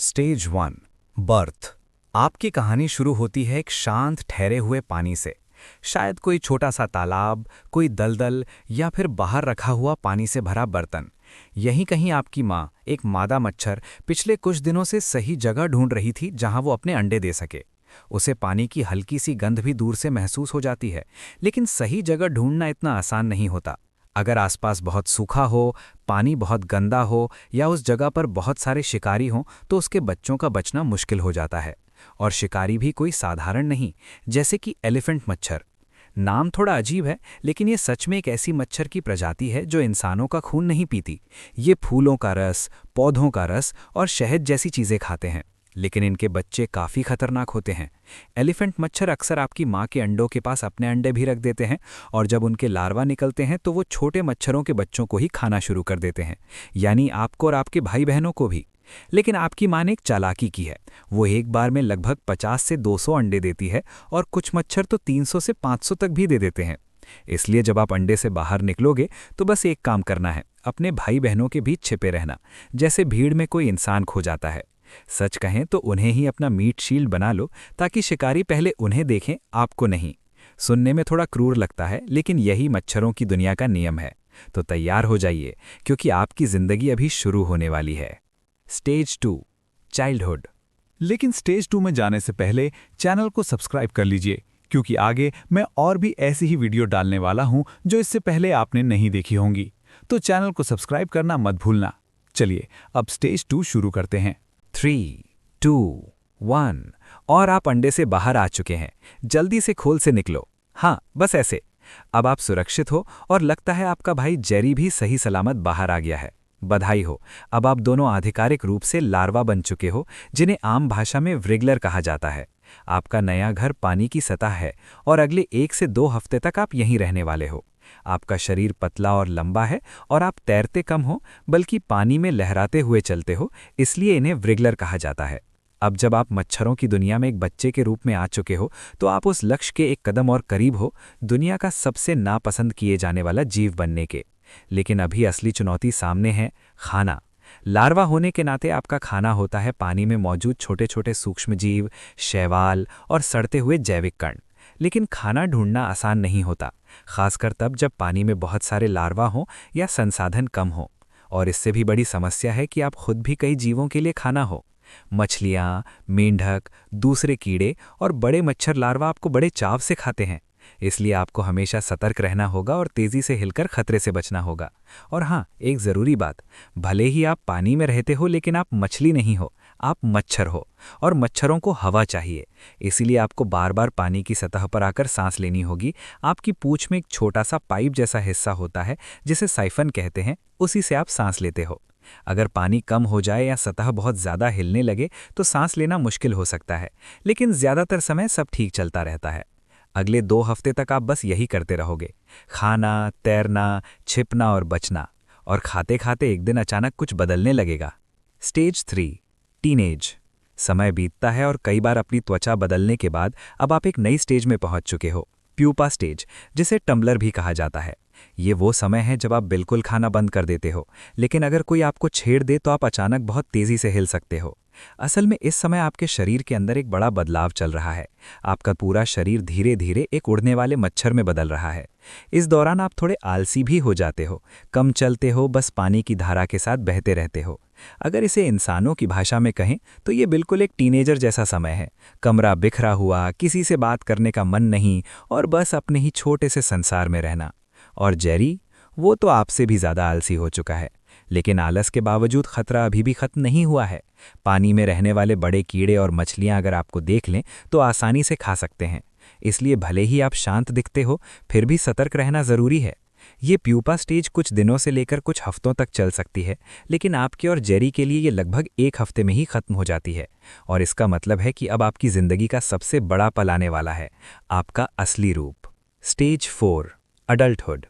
Stage 1 birth. आपकी कहानी शुरू होती है एक शांत ठहरे हुए पानी से। शायद कोई छोटा सा तालाब, कोई दलदल या फिर बाहर रखा हुआ पानी से भरा बर्तन। यहीं कहीं आपकी माँ, एक मादा मच्छर, पिछले कुछ दिनों से सही जगह ढूंढ रही थी जहां वो अपने अंडे दे सके। उसे पानी की हल्की सी गंध भी दूर से महसूस हो जाती है, लेकिन सही जगह ढूंढना इतना आसान नहीं होता। अगर आसपास बहुत सूखा हो, पानी बहुत गंदा हो या उस जगह पर बहुत सारे शिकारी हों तो उसके बच्चों का बचना मुश्किल हो जाता है। और शिकारी भी कोई साधारण नहीं, जैसे कि एलिफेंट मच्छर। नाम थोड़ा अजीब है, लेकिन ये सच में एक ऐसी मच्छर की प्रजाति है जो इंसानों का खून नहीं पीती। ये फूलों का रस, पौधों का रस और शहद जैसी चीज़ें खाते हैं, लेकिन इनके बच्चे काफ़ी खतरनाक होते हैं। एलिफेंट मच्छर अक्सर आपकी माँ के अंडों के पास अपने अंडे भी रख देते हैं, और जब उनके लार्वा निकलते हैं तो वो छोटे मच्छरों के बच्चों को ही खाना शुरू कर देते हैं, यानी आपको और आपके भाई बहनों को भी। लेकिन आपकी माँ ने एक चालाकी की है। वो एक बार में लगभग 50 से 200 अंडे देती है, और कुछ मच्छर तो 300 से 500 तक भी दे देते हैं। इसलिए जब आप अंडे से बाहर निकलोगे तो बस एक काम करना है, अपने भाई बहनों के बीच छिपे रहना, जैसे भीड़ में कोई इंसान खो जाता है। सच कहें तो उन्हें ही अपना मीट शील्ड बना लो, ताकि शिकारी पहले उन्हें देखें, आपको नहीं। सुनने में थोड़ा क्रूर लगता है, लेकिन यही मच्छरों की दुनिया का नियम है। तो तैयार हो जाइए, क्योंकि आपकी जिंदगी अभी शुरू होने वाली है। Stage 2 childhood. लेकिन स्टेज 2 में जाने से पहले चैनल को सब्सक्राइब कर लीजिए, क्योंकि आगे मैं और भी ऐसी ही वीडियो डालने वाला हूं जो इससे पहले आपने नहीं देखी होंगी। तो चैनल को सब्सक्राइब करना मत भूलना। चलिए अब स्टेज 2 शुरू करते हैं। 3, 2, 1 और आप अंडे से बाहर आ चुके हैं। जल्दी से खोल से निकलो। हाँ, बस ऐसे। अब आप सुरक्षित हो, और लगता है आपका भाई जेरी भी सही सलामत बाहर आ गया है। बधाई हो, अब आप दोनों आधिकारिक रूप से लार्वा बन चुके हो, जिन्हें आम भाषा में व्रिगलर कहा जाता है। आपका नया घर पानी की सतह है, और अगले 1 से 2 हफ्ते तक आप यहीं रहने वाले हो। आपका शरीर पतला और लंबा है, और आप तैरते कम हो, बल्कि पानी में लहराते हुए चलते हो, इसलिए इन्हें व्रिगलर कहा जाता है। अब जब आप मच्छरों की दुनिया में एक बच्चे के रूप में आ चुके हो, तो आप उस लक्ष्य के एक कदम और करीब हो, दुनिया का सबसे नापसंद किए जाने वाला जीव बनने के। लेकिन अभी असली चुनौती सामने है, खाना। लार्वा होने के नाते आपका खाना होता है पानी में मौजूद छोटे छोटे सूक्ष्मजीव, शैवाल और सड़ते हुए जैविक कण। लेकिन खाना ढूंढना आसान नहीं होता, खासकर तब जब पानी में बहुत सारे लार्वा हों या संसाधन कम हो। और इससे भी बड़ी समस्या है कि आप खुद भी कई जीवों के लिए खाना हो। मछलियाँ, मेंढक, दूसरे कीड़े और बड़े मच्छर लार्वा आपको बड़े चाव से खाते हैं। इसलिए आपको हमेशा सतर्क रहना होगा और तेजी से हिलकर खतरे से बचना होगा। और हाँ, एक ज़रूरी बात, भले ही आप पानी में रहते हो, लेकिन आप मछली नहीं हो, आप मच्छर हो, और मच्छरों को हवा चाहिए। इसीलिए आपको बार बार पानी की सतह पर आकर सांस लेनी होगी। आपकी पूंछ में एक छोटा सा पाइप जैसा हिस्सा होता है, जिसे साइफन कहते हैं, उसी से आप सांस लेते हो। अगर पानी कम हो जाए या सतह बहुत ज़्यादा हिलने लगे तो सांस लेना मुश्किल हो सकता है, लेकिन ज़्यादातर समय सब ठीक चलता रहता है। अगले 2 हफ्ते तक आप बस यही करते रहोगे, खाना, तैरना, छिपना और बचना। और खाते खाते एक दिन अचानक कुछ बदलने लगेगा। Stage 3 teenage. समय बीतता है, और कई बार अपनी त्वचा बदलने के बाद अब आप एक नई स्टेज में पहुंच चुके हो, प्यूपा स्टेज, जिसे टम्बलर भी कहा जाता है। ये वो समय है जब आप बिल्कुल खाना बंद कर देते हो, लेकिन अगर कोई आपको छेड़ दे तो आप अचानक बहुत तेजी से हिल सकते हो। असल में इस समय आपके शरीर के अंदर एक बड़ा बदलाव चल रहा है। आपका पूरा शरीर धीरे धीरे एक उड़ने वाले मच्छर में बदल रहा है। इस दौरान आप थोड़े आलसी भी हो जाते हो, कम चलते हो, बस पानी की धारा के साथ बहते रहते हो। अगर इसे इंसानों की भाषा में कहें तो ये बिल्कुल एक टीनेजर जैसा समय है। कमरा बिखरा हुआ, किसी से बात करने का मन नहीं, और बस अपने ही छोटे से संसार में रहना। और जेरी, वो तो आपसे भी ज़्यादा आलसी हो चुका है, लेकिन आलस के बावजूद खतरा अभी भी खत्म नहीं हुआ है। पानी में रहने वाले बड़े कीड़े और मछलियां अगर आपको देख लें तो आसानी से खा सकते हैं। इसलिए भले ही आप शांत दिखते हो, फिर भी सतर्क रहना ज़रूरी है। ये प्यूपा स्टेज कुछ दिनों से लेकर कुछ हफ्तों तक चल सकती है, लेकिन आपके और जेरी के लिए ये लगभग 1 हफ्ते में ही खत्म हो जाती है। और इसका मतलब है कि अब आपकी ज़िंदगी का सबसे बड़ा पल आने वाला है, आपका असली रूप। Stage 4 adulthood.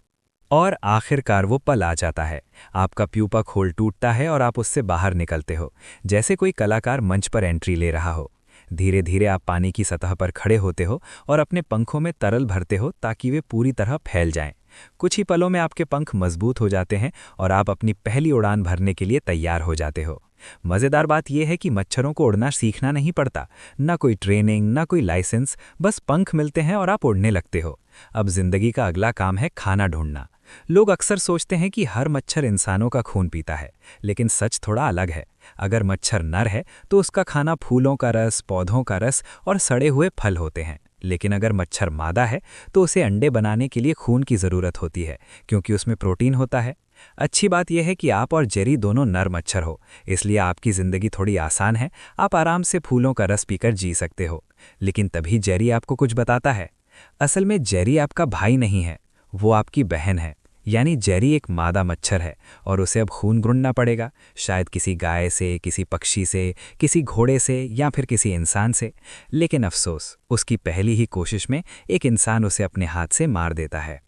और आखिरकार वो पल आ जाता है। आपका प्यूपा खोल टूटता है, और आप उससे बाहर निकलते हो, जैसे कोई कलाकार मंच पर एंट्री ले रहा हो। धीरे धीरे आप पानी की सतह पर खड़े होते हो, और अपने पंखों में तरल भरते हो ताकि वे पूरी तरह फैल जाएं। कुछ ही पलों में आपके पंख मजबूत हो जाते हैं, और आप अपनी पहली उड़ान भरने के लिए तैयार हो जाते हो। मज़ेदार बात यह है कि मच्छरों को उड़ना सीखना नहीं पड़ता। ना कोई ट्रेनिंग, ना कोई लाइसेंस, बस पंख मिलते हैं और आप उड़ने लगते हो। अब जिंदगी का अगला काम है खाना ढूंढना। लोग अक्सर सोचते हैं कि हर मच्छर इंसानों का खून पीता है, लेकिन सच थोड़ा अलग है। अगर मच्छर नर है तो उसका खाना फूलों का रस, पौधों का रस और सड़े हुए फल होते हैं। लेकिन अगर मच्छर मादा है तो उसे अंडे बनाने के लिए खून की ज़रूरत होती है, क्योंकि उसमें प्रोटीन होता है। अच्छी बात यह है कि आप और जेरी दोनों नर मच्छर हो, इसलिए आपकी ज़िंदगी थोड़ी आसान है। आप आराम से फूलों का रस पीकर जी सकते हो। लेकिन तभी जेरी आपको कुछ बताता है। असल में जेरी आपका भाई नहीं है, वो आपकी बहन है। यानी जेरी एक मादा मच्छर है और उसे अब खून ढूंढना पड़ेगा, शायद किसी गाय से, किसी पक्षी से, किसी घोड़े से या फिर किसी इंसान से। लेकिन अफसोस, उसकी पहली ही कोशिश में एक इंसान उसे अपने हाथ से मार देता है।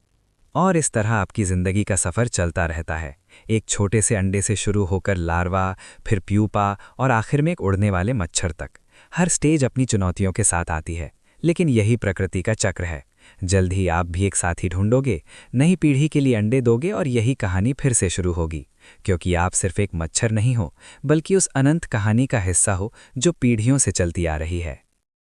और इस तरह आपकी ज़िंदगी का सफ़र चलता रहता है, एक छोटे से अंडे से शुरू होकर लार्वा, फिर प्यूपा और आखिर में एक उड़ने वाले मच्छर तक। हर स्टेज अपनी चुनौतियों के साथ आती है, लेकिन यही प्रकृति का चक्र है। जल्द ही आप भी एक साथी ढूंढोगे, नई पीढ़ी के लिए अंडे दोगे और यही कहानी फिर से शुरू होगी। क्योंकि आप सिर्फ एक मच्छर नहीं हो, बल्कि उस अनंत कहानी का हिस्सा हो जो पीढ़ियों से चलती आ रही है।